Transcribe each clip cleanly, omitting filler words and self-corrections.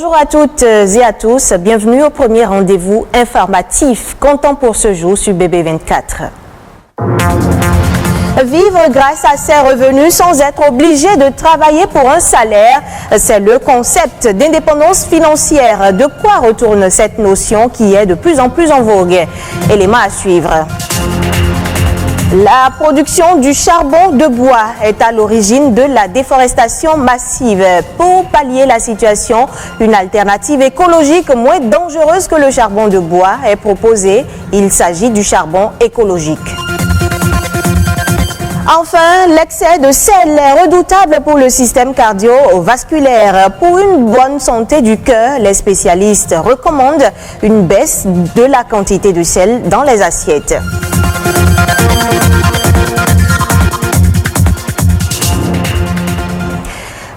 Bonjour à toutes et à tous, bienvenue au premier rendez-vous informatif comptant pour ce jour sur BB24. Vivre grâce à ses revenus sans être obligé de travailler pour un salaire, c'est le concept d'indépendance financière. De quoi retourne cette notion qui est de plus en plus en vogue? Élément à suivre. La production du charbon de bois est à l'origine de la déforestation massive. Pour pallier la situation, une alternative écologique moins dangereuse que le charbon de bois est proposée. Il s'agit du charbon écologique. Enfin, l'excès de sel est redoutable pour le système cardiovasculaire. Pour une bonne santé du cœur, les spécialistes recommandent une baisse de la quantité de sel dans les assiettes.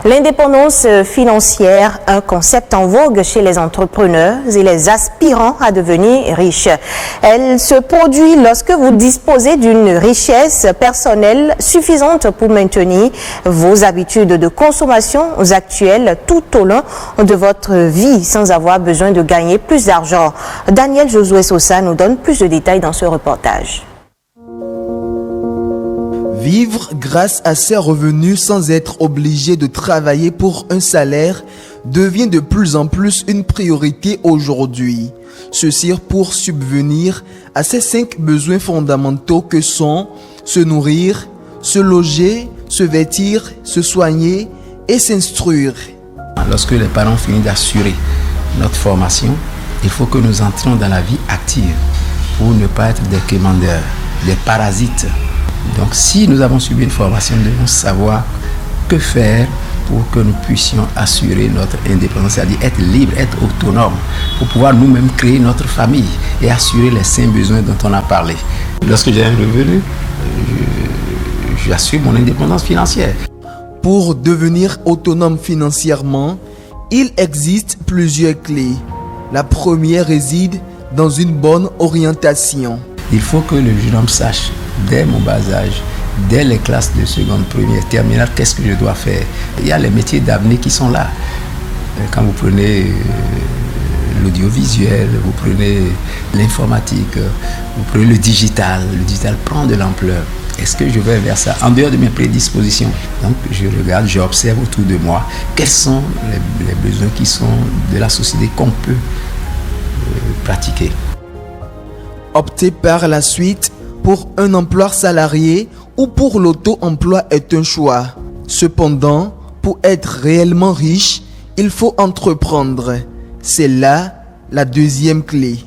L'indépendance financière, un concept en vogue chez les entrepreneurs et les aspirants à devenir riches. Elle se produit lorsque vous disposez d'une richesse personnelle suffisante pour maintenir vos habitudes de consommation actuelles tout au long de votre vie sans avoir besoin de gagner plus d'argent. Daniel Josué Sosa nous donne plus de détails dans ce reportage. Vivre grâce à ses revenus sans être obligé de travailler pour un salaire devient de plus en plus une priorité aujourd'hui. Ceci pour subvenir à ces 5 besoins fondamentaux que sont se nourrir, se loger, se vêtir, se soigner et s'instruire. Lorsque les parents finissent d'assurer notre formation, il faut que nous entrions dans la vie active pour ne pas être des quémandeurs, des parasites. Donc si nous avons subi une formation, nous devons savoir que faire pour que nous puissions assurer notre indépendance, c'est-à-dire être libre, être autonome, pour pouvoir nous-mêmes créer notre famille et assurer les 5 besoins dont on a parlé. Lorsque j'ai un revenu, j'assure mon indépendance financière. Pour devenir autonome financièrement, il existe plusieurs clés. La première réside dans une bonne orientation. Il faut que le jeune homme sache, dès mon bas âge, dès les classes de seconde, première, terminale, qu'est-ce que je dois faire. Il y a les métiers d'avenir qui sont là. Quand vous prenez l'audiovisuel, vous prenez l'informatique, vous prenez le digital prend de l'ampleur. Est-ce que je vais vers ça en dehors de mes prédispositions? Donc je regarde, j'observe autour de moi quels sont les besoins qui sont de la société qu'on peut pratiquer. Opter par la suite pour un emploi salarié ou pour l'auto-emploi est un choix. Cependant, pour être réellement riche, il faut entreprendre. C'est là la deuxième clé.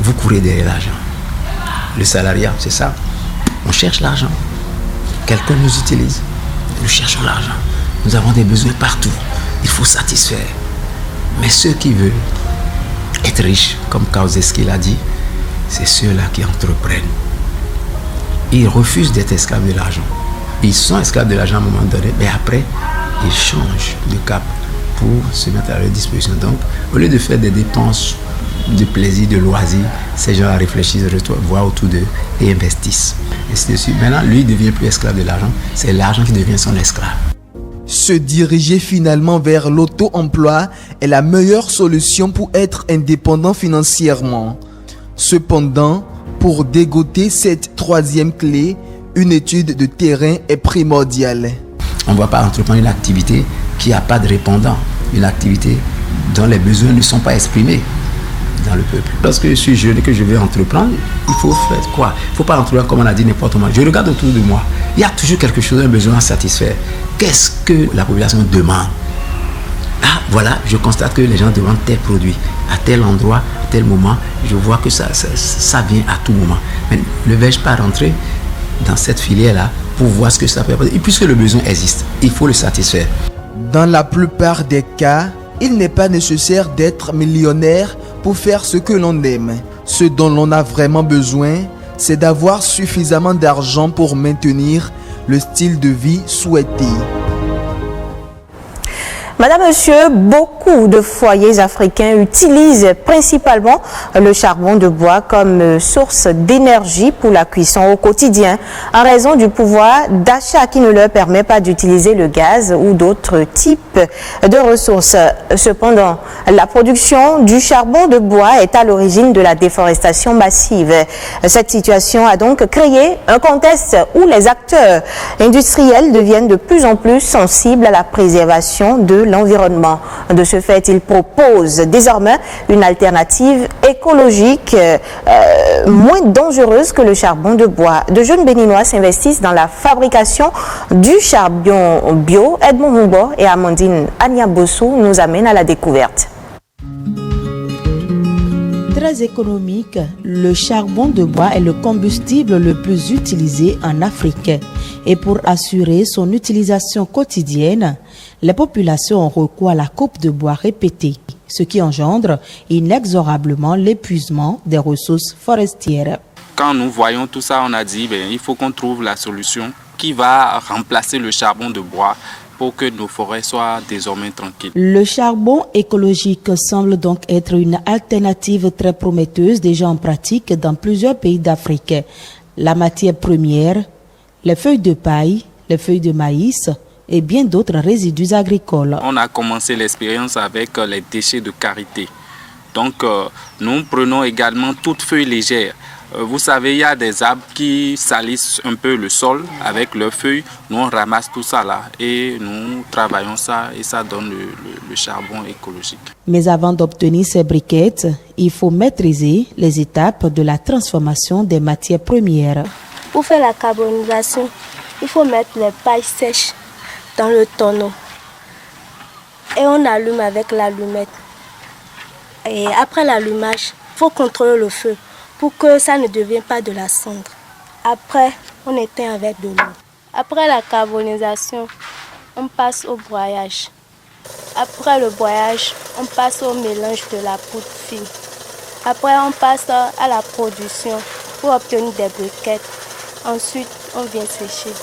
Vous courez derrière l'argent. Le salariat, c'est ça. On cherche l'argent. Quelqu'un nous utilise. Nous cherchons l'argent. Nous avons des besoins partout. Il faut satisfaire. Mais ceux qui veulent être riches, comme Kauzeski l'a dit, c'est ceux-là qui entreprennent. Ils refusent d'être esclaves de l'argent. Ils sont esclaves de l'argent à un moment donné, mais après, ils changent de cap pour se mettre à leur disposition. Donc, au lieu de faire des dépenses de plaisir, de loisirs, ces gens-là réfléchissent, voient autour d'eux et investissent. Et c'est dessus. Maintenant, lui, il ne devient plus esclave de l'argent, c'est l'argent qui devient son esclave. Se diriger finalement vers l'auto-emploi est la meilleure solution pour être indépendant financièrement. Cependant, pour dégoter cette troisième clé, une étude de terrain est primordiale. On ne va pas entreprendre une activité qui n'a pas de répondant, une activité dont les besoins ne sont pas exprimés dans le peuple. Lorsque je suis jeune et que je veux entreprendre, il faut faire quoi? Il ne faut pas entreprendre comme on a dit n'importe comment. Je regarde autour de moi, il y a toujours quelque chose, un besoin à satisfaire. Qu'est-ce que la population demande? Ah, voilà, je constate que les gens demandent tel produit, à tel endroit, à tel moment. Je vois que ça vient à tout moment. Mais ne vais-je pas rentrer dans cette filière-là pour voir ce que ça peut apporter? Et puisque le besoin existe, il faut le satisfaire. Dans la plupart des cas, il n'est pas nécessaire d'être millionnaire pour faire ce que l'on aime. Ce dont l'on a vraiment besoin, c'est d'avoir suffisamment d'argent pour maintenir le style de vie souhaité. Madame, Monsieur, beaucoup de foyers africains utilisent principalement le charbon de bois comme source d'énergie pour la cuisson au quotidien, en raison du pouvoir d'achat qui ne leur permet pas d'utiliser le gaz ou d'autres types de ressources. Cependant, la production du charbon de bois est à l'origine de la déforestation massive. Cette situation a donc créé un contexte où les acteurs industriels deviennent de plus en plus sensibles à la préservation de l'environnement. De ce fait, il propose désormais une alternative écologique moins dangereuse que le charbon de bois. De jeunes Béninois s'investissent dans la fabrication du charbon bio. Edmond Moubo et Amandine Agnabossou nous amènent à la découverte. Très économique, le charbon de bois est le combustible le plus utilisé en Afrique. Et pour assurer son utilisation quotidienne, les populations ont recours à la coupe de bois répétée, ce qui engendre inexorablement l'épuisement des ressources forestières. Quand nous voyons tout ça, on a dit il faut qu'on trouve la solution qui va remplacer le charbon de bois pour que nos forêts soient désormais tranquilles. Le charbon écologique semble donc être une alternative très prometteuse déjà en pratique dans plusieurs pays d'Afrique. La matière première, les feuilles de paille, les feuilles de maïs et bien d'autres résidus agricoles. On a commencé l'expérience avec les déchets de karité. Donc nous prenons également toutes feuilles légères. Vous savez, il y a des arbres qui salissent un peu le sol avec leurs feuilles. Nous, on ramasse tout ça là et nous travaillons ça et ça donne le charbon écologique. Mais avant d'obtenir ces briquettes, il faut maîtriser les étapes de la transformation des matières premières. Pour faire la carbonisation, il faut mettre les pailles sèches dans le tonneau et on allume avec l'allumette. Et après l'allumage, il faut contrôler le feu pour que ça ne devienne pas de la cendre. Après, on éteint avec de l'eau. Après la carbonisation, on passe au broyage. Après le broyage, on passe au mélange de la poudre fine. Après, on passe à la production pour obtenir des briquettes. Ensuite, on vient sécher.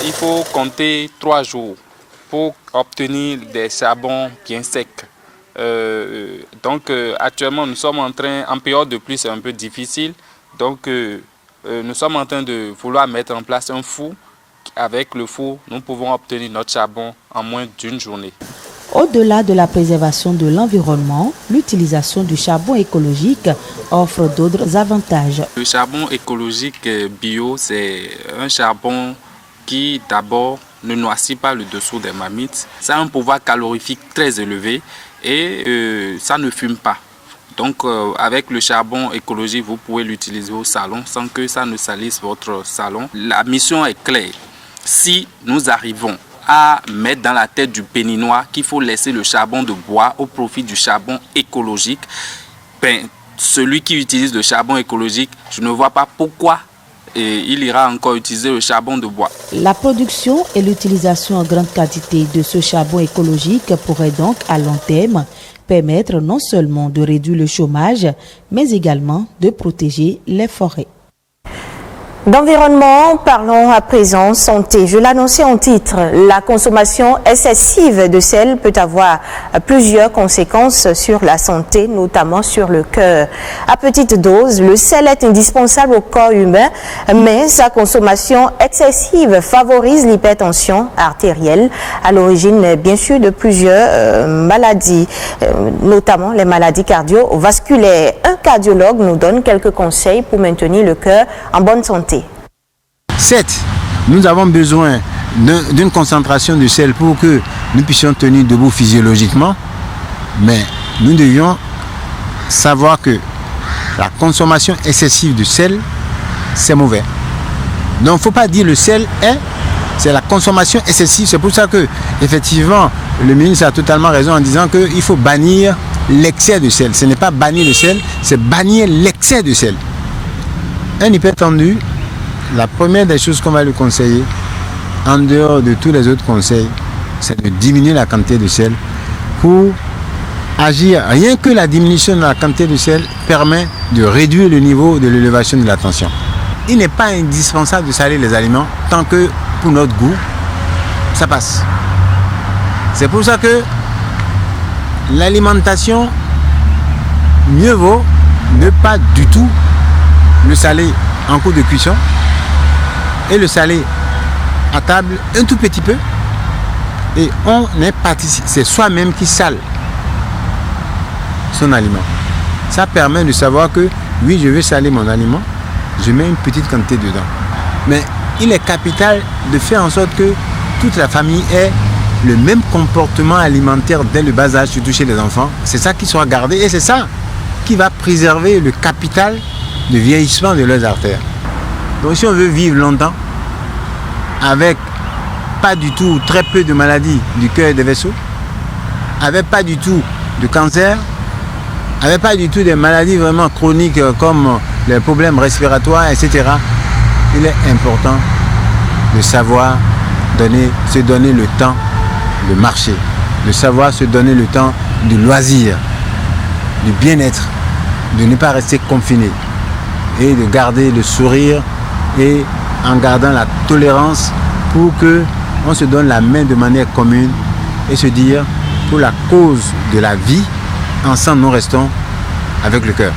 Il faut compter 3 jours pour obtenir des charbons bien secs. Actuellement, nous sommes en période de pluie, c'est un peu difficile. Donc, nous sommes en train de vouloir mettre en place un four. Avec le four, nous pouvons obtenir notre charbon en moins d'une journée. Au-delà de la préservation de l'environnement, l'utilisation du charbon écologique offre d'autres avantages. Le charbon écologique bio, c'est un charbon qui d'abord ne noircit pas le dessous des marmites. Ça a un pouvoir calorifique très élevé et ça ne fume pas. Donc avec le charbon écologique, vous pouvez l'utiliser au salon sans que ça ne salisse votre salon. La mission est claire. Si nous arrivons à mettre dans la tête du Béninois qu'il faut laisser le charbon de bois au profit du charbon écologique, celui qui utilise le charbon écologique, je ne vois pas pourquoi il ira encore utiliser le charbon de bois. La production et l'utilisation en grande quantité de ce charbon écologique pourrait donc à long terme permettre non seulement de réduire le chômage, mais également de protéger les forêts. D'environnement, parlons à présent santé. Je l'annonçais en titre, la consommation excessive de sel peut avoir plusieurs conséquences sur la santé, notamment sur le cœur. À petite dose, le sel est indispensable au corps humain, mais sa consommation excessive favorise l'hypertension artérielle, à l'origine bien sûr de plusieurs maladies, notamment les maladies cardiovasculaires. Un cardiologue nous donne quelques conseils pour maintenir le cœur en bonne santé. Certes, nous avons besoin d'une concentration de sel pour que nous puissions tenir debout physiologiquement, mais nous devions savoir que la consommation excessive de sel, c'est mauvais. Donc il ne faut pas dire le sel c'est la consommation excessive. C'est pour ça que, effectivement, le ministre a totalement raison en disant qu'il faut bannir l'excès de sel. Ce n'est pas bannir le sel, c'est bannir l'excès de sel. Un hypertendu, la première des choses qu'on va lui conseiller, en dehors de tous les autres conseils, c'est de diminuer la quantité de sel pour agir. Rien que la diminution de la quantité de sel permet de réduire le niveau de l'élévation de la tension. Il n'est pas indispensable de saler les aliments tant que pour notre goût, ça passe. C'est pour ça que l'alimentation, mieux vaut ne pas du tout le saler en cours de cuisson et le saler à table un tout petit peu. Et on est parti, c'est soi-même qui sale son aliment. Ça permet de savoir que oui, je veux saler mon aliment, je mets une petite quantité dedans. Mais il est capital de faire en sorte que toute la famille ait le même comportement alimentaire dès le bas âge, surtout chez les enfants. C'est ça qui sera gardé et c'est ça qui va préserver le capital de vieillissement de leurs artères. Donc si on veut vivre longtemps, avec pas du tout, très peu de maladies du cœur et des vaisseaux, avec pas du tout de cancer, avec pas du tout des maladies vraiment chroniques comme les problèmes respiratoires, etc. Il est important de savoir se donner le temps de marcher, de savoir se donner le temps du loisir, du bien-être, de ne pas rester confiné et de garder le sourire et en gardant la tolérance pour que on se donne la main de manière commune et se dire pour la cause de la vie, ensemble nous restons avec le cœur.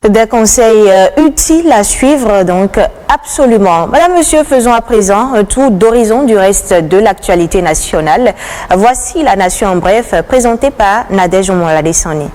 Des conseils utiles à suivre, donc absolument. Madame, Monsieur, faisons à présent un tour d'horizon du reste de l'actualité nationale. Voici la Nation en bref, présentée par Nadège Omoradessani.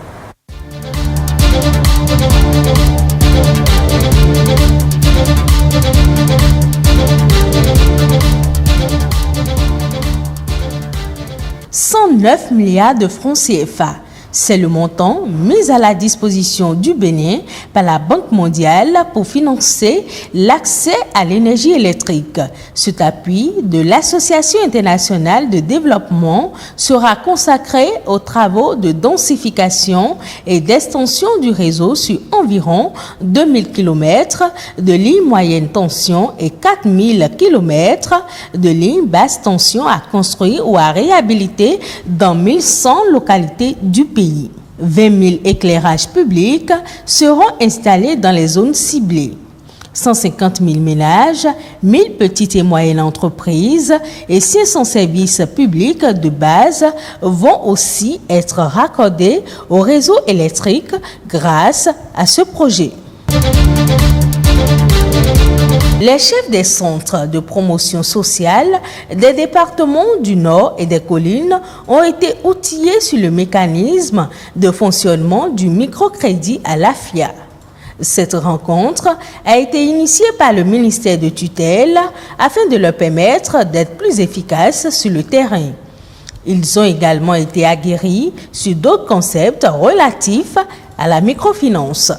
« 109 milliards de francs CFA. C'est le montant mis à la disposition du Bénin par la Banque mondiale pour financer l'accès à l'énergie électrique. Cet appui de l'Association internationale de développement sera consacré aux travaux de densification et d'extension du réseau sur environ 2000 km de lignes moyenne tension et 4000 km de lignes basse tension à construire ou à réhabiliter dans 1100 localités du pays. 20 000 éclairages publics seront installés dans les zones ciblées. 150 000 ménages, 1000 petites et moyennes entreprises et 500 services publics de base vont aussi être raccordés au réseau électrique grâce à ce projet. Les chefs des centres de promotion sociale des départements du Nord et des collines ont été outillés sur le mécanisme de fonctionnement du microcrédit à l'AFIA. Cette rencontre a été initiée par le ministère de tutelle afin de leur permettre d'être plus efficaces sur le terrain. Ils ont également été aguerris sur d'autres concepts relatifs à la microfinance.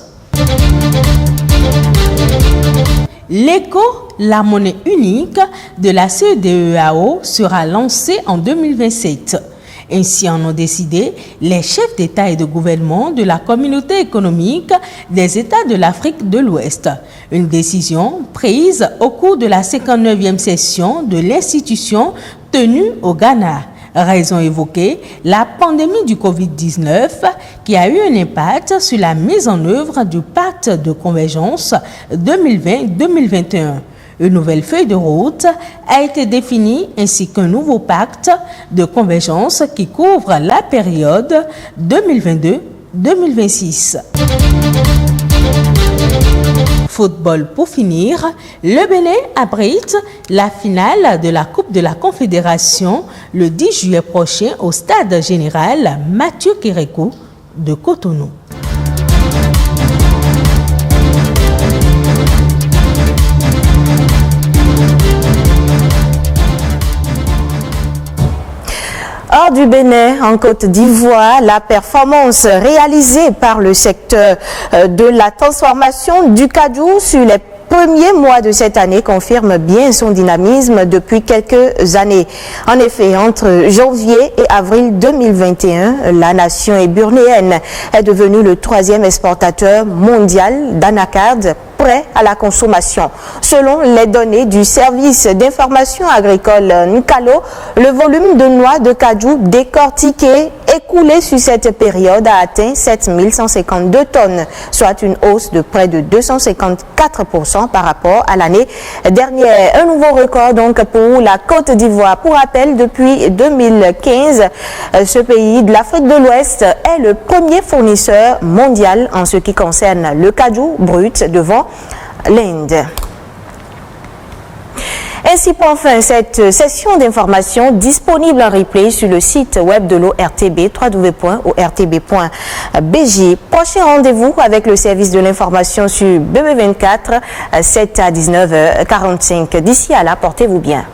L'ECO, la monnaie unique de la CEDEAO, sera lancée en 2027. Ainsi en ont décidé les chefs d'État et de gouvernement de la communauté économique des États de l'Afrique de l'Ouest. Une décision prise au cours de la 59e session de l'institution tenue au Ghana. Raison évoquée, la pandémie du Covid-19 qui a eu un impact sur la mise en œuvre du pacte de convergence 2020-2021. Une nouvelle feuille de route a été définie ainsi qu'un nouveau pacte de convergence qui couvre la période 2022-2026. Football pour finir, le Bénin abrite la finale de la Coupe de la Confédération le 10 juillet prochain au stade général Mathieu Kérékou de Cotonou. Hors du Bénin, en Côte d'Ivoire, la performance réalisée par le secteur de la transformation du cajou sur les premiers mois de cette année confirme bien son dynamisme depuis quelques années. En effet, entre janvier et avril 2021, la nation éburnéenne est devenue le 3e exportateur mondial d'anacarde prêt à la consommation. Selon les données du service d'information agricole Nkalo, le volume de noix de cajou décortiqué écoulé sur cette période a atteint 7152 tonnes, soit une hausse de près de 254% par rapport à l'année dernière. Un nouveau record donc pour la Côte d'Ivoire. Pour rappel, depuis 2015, ce pays de l'Afrique de l'Ouest est le premier fournisseur mondial en ce qui concerne le cajou brut devant l'Inde. Ainsi prend fin cette session d'information disponible en replay sur le site web de l'ORTB, www.ortb.bj. Prochain rendez-vous avec le service de l'information sur BB24, 7 à 19h45. D'ici à là, portez-vous bien.